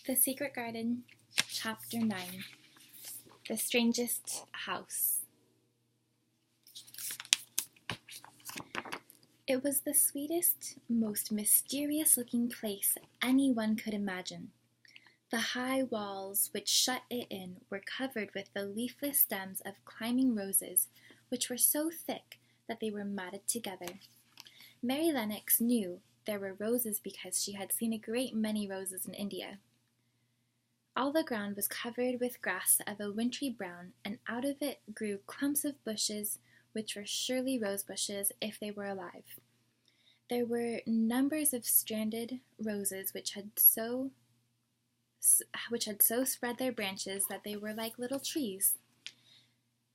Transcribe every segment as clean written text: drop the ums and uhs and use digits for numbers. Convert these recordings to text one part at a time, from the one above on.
The Secret Garden, Chapter 9. The Strangest House. It was the sweetest, most mysterious-looking place anyone could imagine. The high walls which shut it in were covered with the leafless stems of climbing roses, which were so thick that they were matted together. Mary Lennox knew there were roses because she had seen a great many roses in India. All the ground was covered with grass of a wintry brown, and out of it grew clumps of bushes, which were surely rose bushes if they were alive. There were numbers of stranded roses which had so spread their branches that they were like little trees.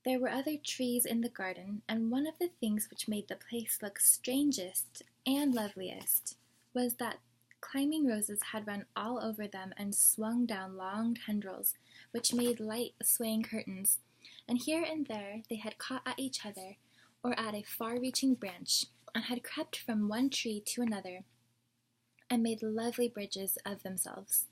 There were other trees in the garden, and one of the things which made the place look strangest and loveliest was that climbing roses had run all over them and swung down long tendrils, which made light swaying curtains, and here and there they had caught at each other or at a far-reaching branch, and had crept from one tree to another, and made lovely bridges of themselves.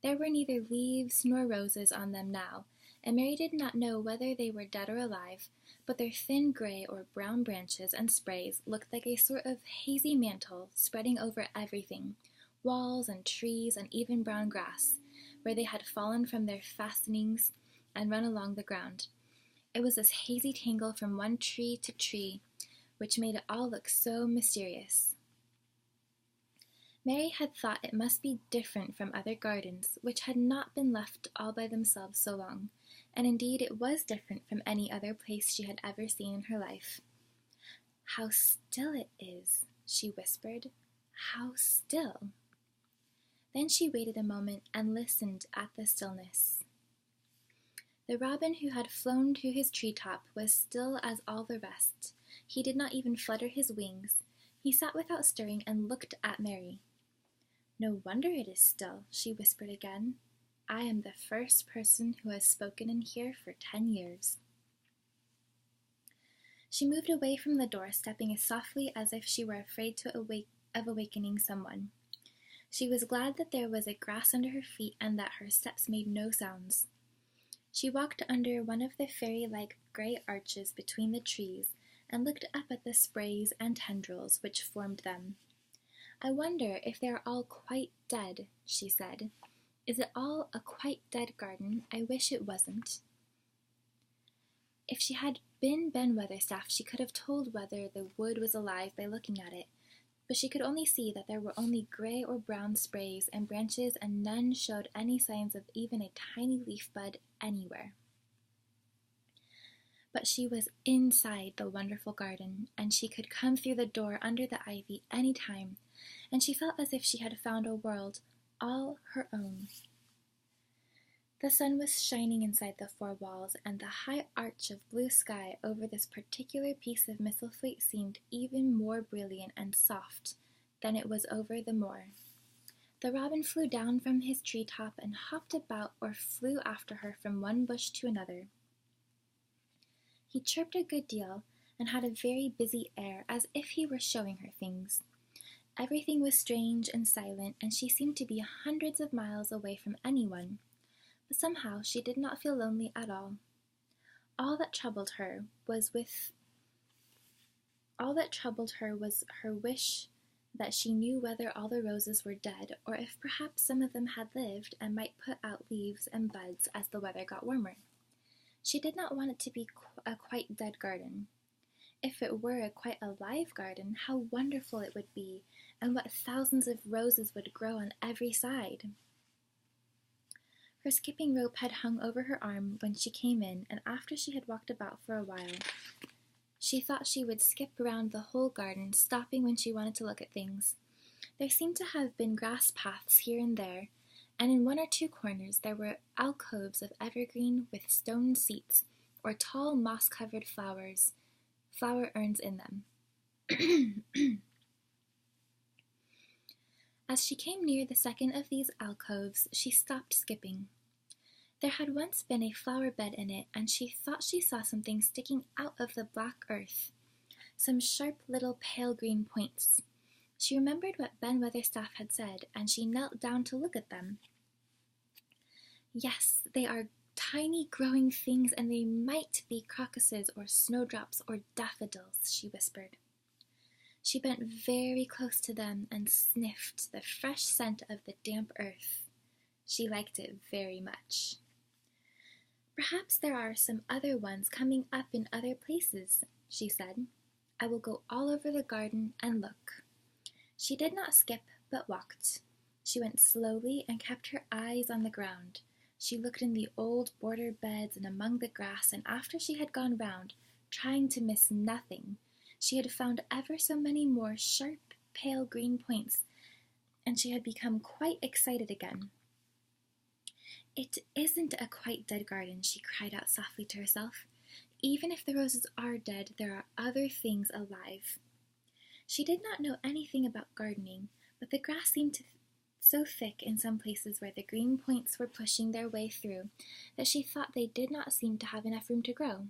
There were neither leaves nor roses on them now, and Mary did not know whether they were dead or alive, but their thin gray or brown branches and sprays looked like a sort of hazy mantle spreading over everything, walls and trees and even brown grass, where they had fallen from their fastenings and run along the ground. It was this hazy tangle from one tree to tree which made it all look so mysterious. Mary had thought it must be different from other gardens, which had not been left all by themselves so long, and indeed it was different from any other place she had ever seen in her life. "How still it is," she whispered. "How still." Then she waited a moment and listened at the stillness. The robin who had flown to his treetop was still as all the rest. He did not even flutter his wings. He sat without stirring and looked at Mary. "No wonder it is still," she whispered again. "I am the first person who has spoken in here for 10 years. She moved away from the door, stepping as softly as if she were afraid of awakening someone. She was glad that there was a grass under her feet and that her steps made no sounds. She walked under one of the fairy-like gray arches between the trees and looked up at the sprays and tendrils which formed them. "I wonder if they are all quite dead," she said. "Is it all a quite dead garden? I wish it wasn't." If she had been Ben Weatherstaff, she could have told whether the wood was alive by looking at it, but she could only see that there were only gray or brown sprays and branches, and none showed any signs of even a tiny leaf bud anywhere. But she was inside the wonderful garden, and she could come through the door under the ivy any time, and she felt as if she had found a world all her own. The sun was shining inside the 4 walls, and the high arch of blue sky over this particular piece of Misselthwaite seemed even more brilliant and soft than it was over the moor. The robin flew down from his treetop and hopped about or flew after her from one bush to another. He chirped a good deal and had a very busy air, as if he were showing her things. Everything was strange and silent, and she seemed to be hundreds of miles away from anyone. But somehow she did not feel lonely at all. All that troubled her was her wish that she knew whether all the roses were dead, or if perhaps some of them had lived and might put out leaves and buds as the weather got warmer. She did not want it to be a quite dead garden. If it were a quite alive garden, how wonderful it would be, and what thousands of roses would grow on every side. Her skipping rope had hung over her arm when she came in, and after she had walked about for a while, she thought she would skip around the whole garden, stopping when she wanted to look at things. There seemed to have been grass paths here and there, and in 1 or 2 corners there were alcoves of evergreen with stone seats, or tall moss-covered flower urns in them. As she came near the second of these alcoves, she stopped skipping. There had once been a flower bed in it, and she thought she saw something sticking out of the black earth, some sharp little pale green points. She remembered what Ben Weatherstaff had said, and she knelt down to look at them. Yes, they are tiny growing things, and they might be crocuses or snowdrops or daffodils, she whispered. She bent very close to them and sniffed the fresh scent of the damp earth. She liked it very much. Perhaps there are some other ones coming up in other places, she said. I will go all over the garden and look. She did not skip, but walked. She went slowly and kept her eyes on the ground. She looked in the old border beds and among the grass, and after she had gone round, trying to miss nothing, she had found ever so many more sharp, pale green points, and she had become quite excited again. It isn't a quite dead garden, she cried out softly to herself. Even if the roses are dead, there are other things alive. She did not know anything about gardening, but the grass seemed so thick in some places where the green points were pushing their way through that she thought they did not seem to have enough room to grow.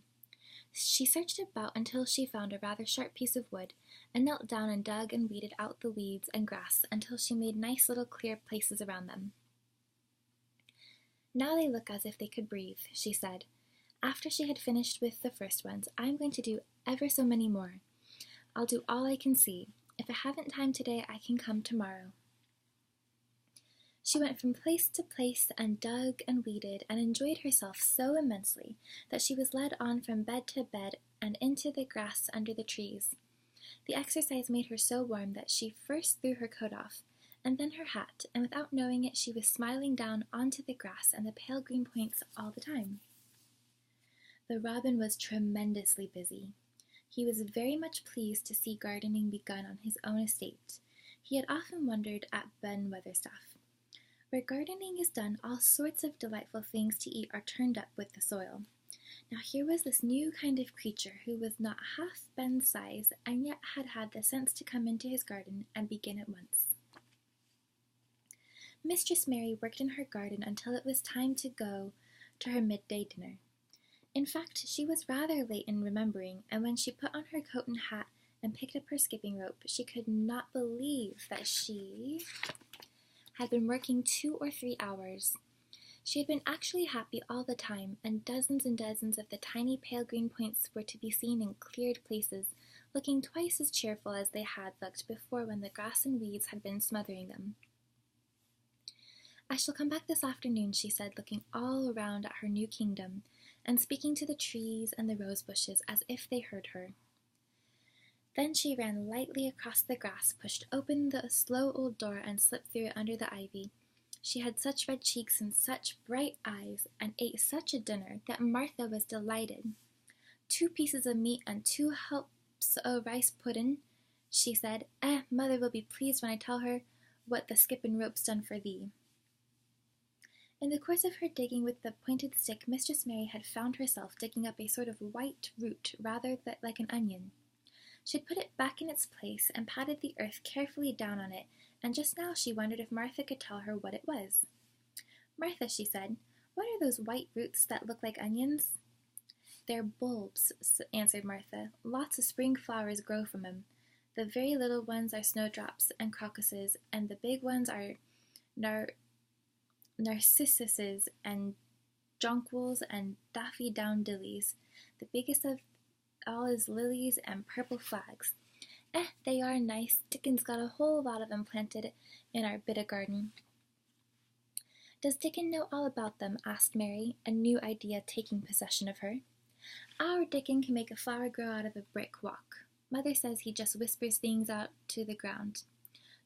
She searched about until she found a rather sharp piece of wood, and knelt down and dug and weeded out the weeds and grass until she made nice little clear places around them. Now they look as if they could breathe, she said. After she had finished with the first ones, I'm going to do ever so many more. I'll do all I can see. If I haven't time today, I can come tomorrow. She went from place to place and dug and weeded and enjoyed herself so immensely that she was led on from bed to bed and into the grass under the trees. The exercise made her so warm that she first threw her coat off, and then her hat, and without knowing it, she was smiling down onto the grass and the pale green points all the time. The robin was tremendously busy. He was very much pleased to see gardening begun on his own estate. He had often wondered at Ben Weatherstaff. Where gardening is done, all sorts of delightful things to eat are turned up with the soil. Now here was this new kind of creature who was not half Ben's size, and yet had had the sense to come into his garden and begin at once. Mistress Mary worked in her garden until it was time to go to her midday dinner. In fact, she was rather late in remembering, and when she put on her coat and hat and picked up her skipping rope, she could not believe that she had been working 2 or 3 hours. She had been actually happy all the time, and dozens of the tiny pale green points were to be seen in cleared places, looking twice as cheerful as they had looked before when the grass and weeds had been smothering them. I shall come back this afternoon, she said, looking all around at her new kingdom, and speaking to the trees and the rose bushes as if they heard her. Then she ran lightly across the grass, pushed open the slow old door, and slipped through it under the ivy. She had such red cheeks and such bright eyes, and ate such a dinner, that Martha was delighted. 2 pieces of meat and 2 helps o' rice pudding, she said. Mother will be pleased when I tell her what the skippin' rope's done for thee. In the course of her digging with the pointed stick, Mistress Mary had found herself digging up a sort of white root, rather like an onion. She had put it back in its place and patted the earth carefully down on it, and just now she wondered if Martha could tell her what it was. Martha, she said, what are those white roots that look like onions? They're bulbs, answered Martha. Lots of spring flowers grow from 'em. The very little ones are snowdrops and crocuses, and the big ones are narcissuses and jonquils and daffodillies. The biggest of all is lilies and purple flags. They are nice. Dickon's got a whole lot of them planted in our bit of garden. Does Dickon know all about them? Asked Mary, a new idea taking possession of her. Our Dickon can make a flower grow out of a brick walk. Mother says he just whispers things out to the ground.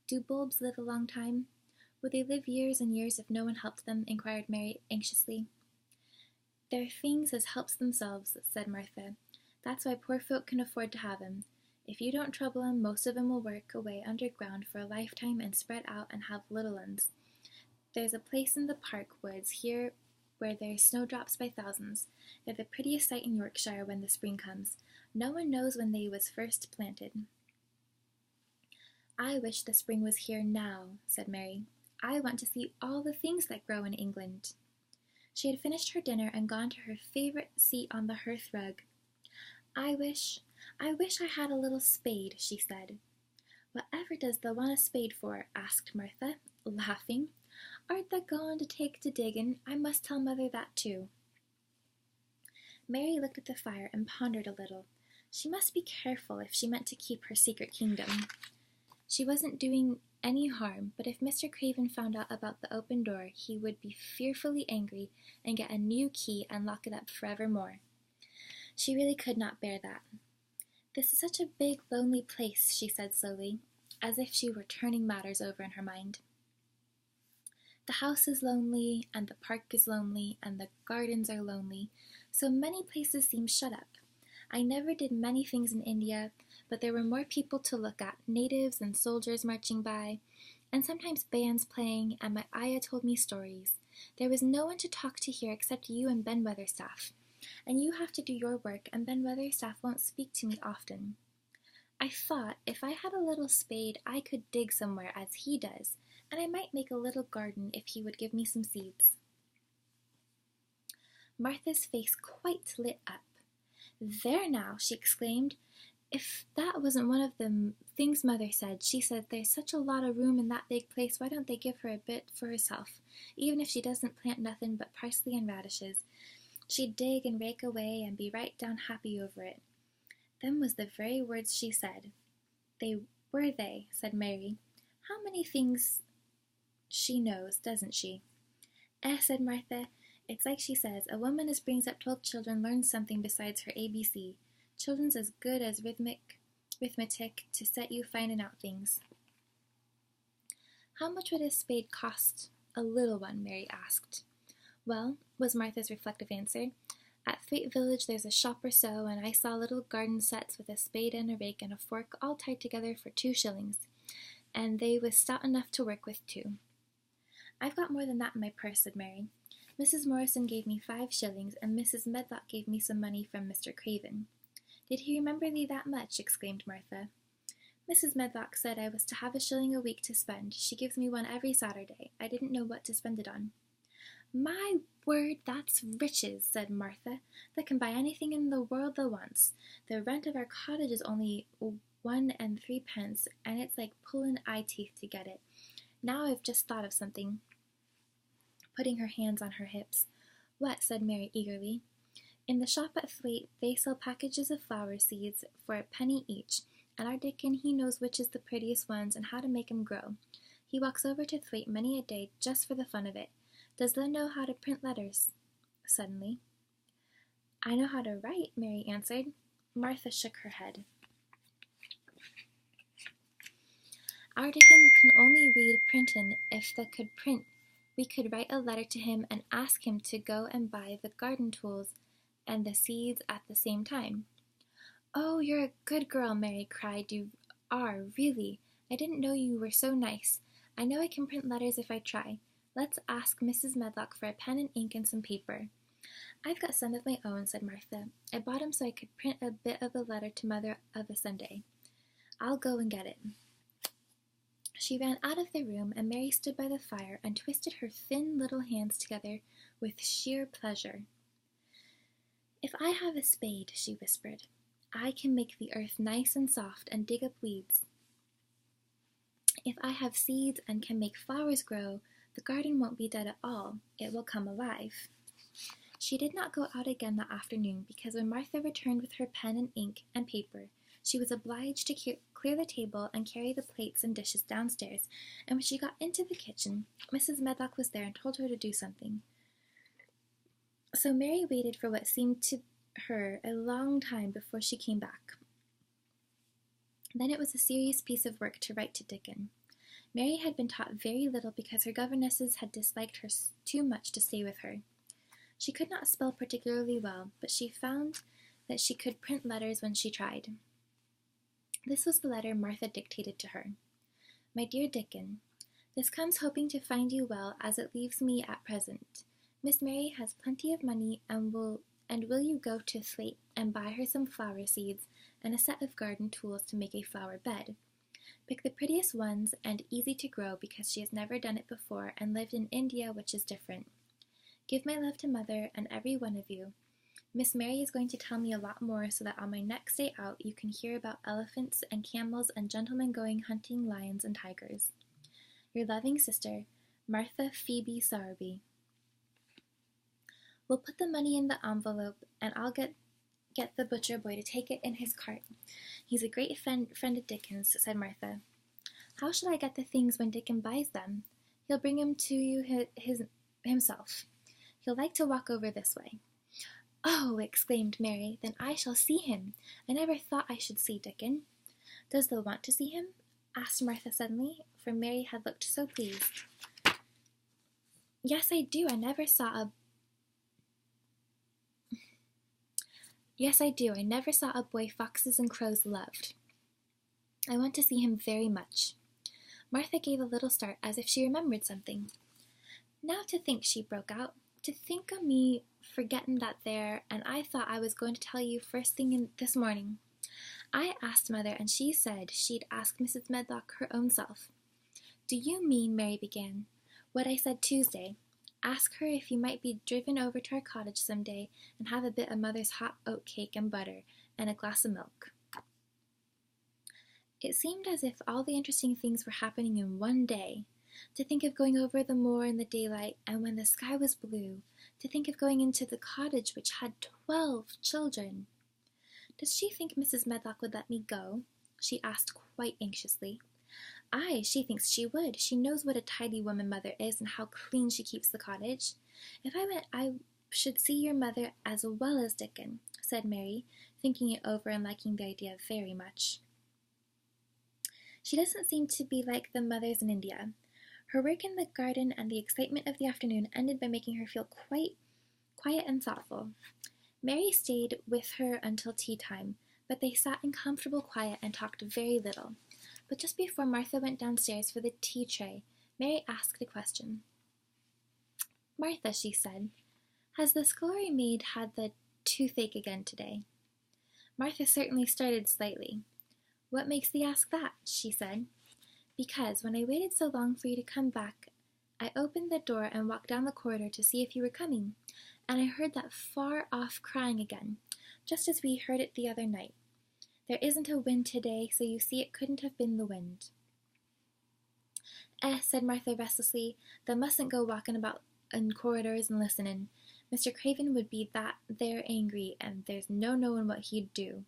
Do bulbs live a long time? Would they live years and years if no one helped them? Inquired Mary anxiously. They're things as helps themselves, said Martha. That's why poor folk can afford to have 'em. If you don't trouble 'em, most of 'em will work away underground for a lifetime and spread out and have little 'uns. There's a place in the park woods here where there's snowdrops by thousands. They're the prettiest sight in Yorkshire when the spring comes. No one knows when they was first planted. I wish the spring was here now, said Mary. I want to see all the things that grow in England. She had finished her dinner and gone to her favorite seat on the hearth rug. I wish I had a little spade, she said. Whatever does thee want a spade for? Asked Martha, laughing. Art thou going to take to diggin'? I must tell mother that too. Mary looked at the fire and pondered a little. She must be careful if she meant to keep her secret kingdom. She wasn't doing any harm, but if Mr. Craven found out about the open door, he would be fearfully angry and get a new key and lock it up forevermore. She really could not bear that. This is such a big, lonely place, she said slowly, as if she were turning matters over in her mind. The house is lonely, and the park is lonely, and the gardens are lonely, so many places seem shut up. I never did many things in India, but there were more people to look at, natives and soldiers marching by, and sometimes bands playing, and my ayah told me stories. There was no one to talk to here except you and Ben Weatherstaff, and you have to do your work, and Ben Weatherstaff won't speak to me often. I thought if I had a little spade, I could dig somewhere as he does, and I might make a little garden if he would give me some seeds. Martha's face quite lit up. There now, she exclaimed. If that wasn't one of the things Mother said. She said there's such a lot of room in that big place, why don't they give her a bit for herself? Even if she doesn't plant nothing but parsley and radishes. She'd dig and rake away and be right down happy over it. Them was the very words she said. They were they, said Mary. How many things she knows, doesn't she? Said Martha. It's like she says, a woman as brings up 12 children learns something besides her ABC. Children's as good as arithmetic to set you finding out things. How much would a spade cost? A little one, Mary asked. Well, was Martha's reflective answer, at Thwaite Village there's a shop or so, and I saw little garden sets with a spade and a rake and a fork all tied together for 2 shillings, and they was stout enough to work with too. I've got more than that in my purse, said Mary. Mrs. Morrison gave me 5 shillings, and Mrs. Medlock gave me some money from Mr. Craven. Did he remember thee that much? Exclaimed Martha. Mrs. Medlock said I was to have a shilling a week to spend. She gives me one every Saturday. I didn't know what to spend it on. My word, that's riches, said Martha. They can buy anything in the world they wants. The rent of our cottage is only 1 and 3 pence, and it's like pulling eye teeth to get it. Now I've just thought of something. Putting her hands on her hips. What? Said Mary eagerly. In the shop at Thwaite, they sell packages of flower seeds for a penny each, and our Dickon, he knows which is the prettiest ones and how to make 'em grow. He walks over to Thwaite many a day just for the fun of it. Does Lynn know how to print letters? Suddenly. I know how to write, Mary answered. Martha shook her head. Our Dickon can only read printin' if they could print. We could write a letter to him and ask him to go and buy the garden tools and the seeds at the same time. Oh, you're a good girl, Mary cried. You are, really. I didn't know you were so nice. I know I can print letters if I try. Let's ask Mrs. Medlock for a pen and ink and some paper. I've got some of my own, said Martha. I bought 'em so I could print a bit of a letter to Mother of a Sunday. I'll go and get it. She ran out of the room, and Mary stood by the fire and twisted her thin little hands together with sheer pleasure. If I have a spade, she whispered, I can make the earth nice and soft and dig up weeds. If I have seeds and can make flowers grow, the garden won't be dead at all. It will come alive. She did not go out again that afternoon because when Martha returned with her pen and ink and paper, she was obliged to clear the table and carry the plates and dishes downstairs, and when she got into the kitchen, Mrs. Medlock was there and told her to do something. So Mary waited for what seemed to her a long time before she came back. Then it was a serious piece of work to write to Dickon. Mary had been taught very little because her governesses had disliked her too much to stay with her. She could not spell particularly well, but she found that she could print letters when she tried. This was the letter Martha dictated to her. My dear Dickon, this comes hoping to find you well as it leaves me at present. Miss Mary has plenty of money and will you go to Thwaite and buy her some flower seeds and a set of garden tools to make a flower bed. Pick the prettiest ones and easy to grow because she has never done it before and lived in India, which is different. Give my love to Mother and every one of you. Miss Mary is going to tell me a lot more so that on my next day out you can hear about elephants and camels and gentlemen going hunting lions and tigers. Your loving sister, Martha Phoebe Sowerby. We'll put the money in the envelope, and I'll get the butcher boy to take it in his cart. He's a great friend of Dickon's, said Martha. How shall I get the things when Dickon buys them? He'll bring them to you himself. He'll like to walk over this way. Oh, exclaimed Mary, then I shall see him. I never thought I should see Dickon. Does thou want to see him? Asked Martha suddenly, for Mary had looked so pleased. Yes, I do. I never saw a boy foxes and crows loved. I want to see him very much. Martha gave a little start as if she remembered something. Now to think, she broke out, to think o' me forgetting that there, and I thought I was going to tell you first thing this morning. I asked Mother, and she said she'd ask Mrs. Medlock her own self. Do you mean, Mary began, what I said Tuesday? Ask her if you might be driven over to our cottage some day and have a bit of Mother's hot oat cake and butter and a glass of milk. It seemed as if all the interesting things were happening in one day. To think of going over the moor in the daylight and when the sky was blue. To think of going into the cottage which had 12 children. Does she think Mrs. Medlock would let me go? She asked quite anxiously. Aye, she thinks she would. She knows what a tidy woman Mother is and how clean she keeps the cottage. If I went, I should see your mother as well as Dickon, said Mary, thinking it over and liking the idea very much. She doesn't seem to be like the mothers in India. Her work in the garden and the excitement of the afternoon ended by making her feel quite quiet and thoughtful. Mary stayed with her until tea time, but they sat in comfortable quiet and talked very little. But just before Martha went downstairs for the tea tray, Mary asked a question. Martha, she said, has the scullery maid had the toothache again today? Martha certainly started slightly. What makes thee ask that? She said. Because when I waited so long for you to come back, I opened the door and walked down the corridor to see if you were coming, and I heard that far-off crying again, just as we heard it the other night. There isn't a wind today, so you see it couldn't have been the wind. Said Martha restlessly, thou mustn't go walking about in corridors and listening. Mr. Craven would be that there angry, and there's no knowing what he'd do.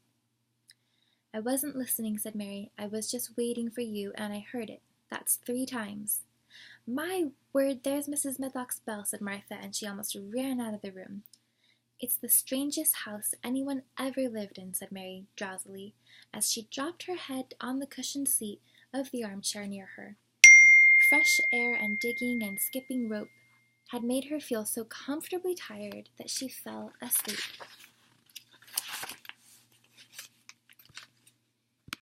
I wasn't listening, said Mary. I was just waiting for you, and I heard it. That's 3 times. My word, there's Mrs. Medlock's bell, said Martha, and she almost ran out of the room. It's the strangest house anyone ever lived in, said Mary drowsily, as she dropped her head on the cushioned seat of the armchair near her. Fresh air and digging and skipping rope had made her feel so comfortably tired that she fell asleep.